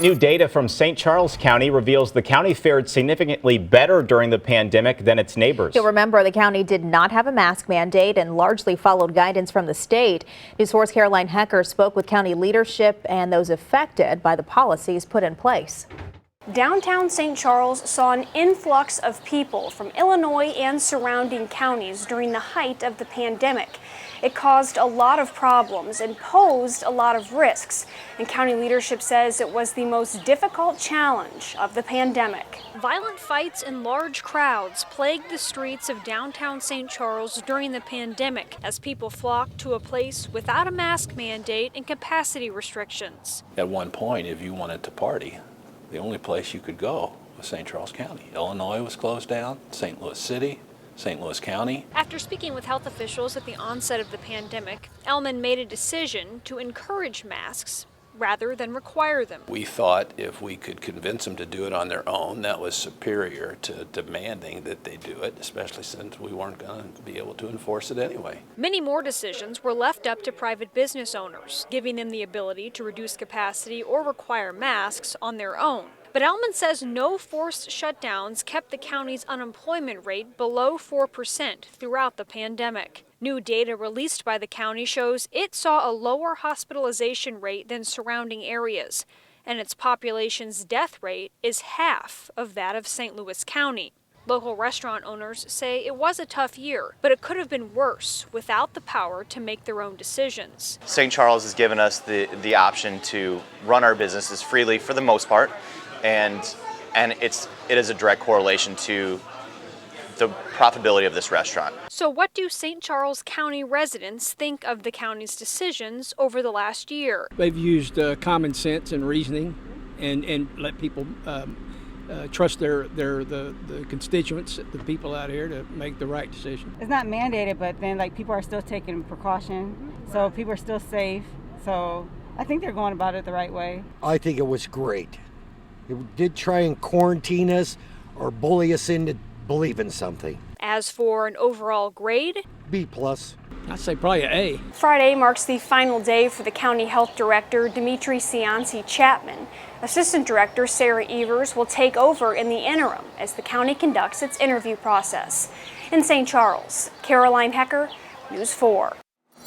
New data from St. Charles County reveals the county fared significantly better during the pandemic than its neighbors. You'll remember the county did not have a mask mandate and largely followed guidance from the state. News 4's Caroline Hecker spoke with county leadership and those affected by the policies put in place. Downtown St. Charles saw an influx of people from Illinois and surrounding counties during the height of the pandemic. It caused a lot of problems and posed a lot of risks, and county leadership says it was the most difficult challenge of the pandemic. Violent fights and large crowds plagued the streets of downtown St. Charles during the pandemic as people flocked to a place without a mask mandate and capacity restrictions. At one point, if you wanted to party, the only place you could go was St. Charles County. Illinois was closed down, St. Louis City, St. Louis County. After speaking with health officials at the onset of the pandemic, EHLMANN made a decision to encourage masks rather than require them. We thought if we could convince them to do it on their own, that was superior to demanding that they do it, especially since we weren't going to be able to enforce it anyway. Many more decisions were left up to private business owners, giving them the ability to reduce capacity or require masks on their own. But EHLMANN says no forced shutdowns kept the county's unemployment rate below 4% throughout the pandemic. New data released by the county shows it saw a lower hospitalization rate than surrounding areas, and its population's death rate is half of that of St. Louis County. Local restaurant owners say it was a tough year, but it could have been worse without the power to make their own decisions. St. Charles has given us the option to run our businesses freely for the most part, and it is a direct correlation to the profitability of this restaurant. So what do St. Charles County residents think of the county's decisions over the last year? They've used common sense and reasoning and let people trust the constituents, the people out here, to make the right decision. It's not mandated, but then people are still taking precaution, so people are still safe. So I think they're going about it the right way. I think it was great. It did try and quarantine us or bully us into believing something. As for an overall grade, B+. I'd say probably an A. Friday marks the final day for the county health director, Dimitri Chapman. Assistant director Sarah Evers will take over in the interim as the county conducts its interview process. In St. Charles, Caroline Hecker, News 4.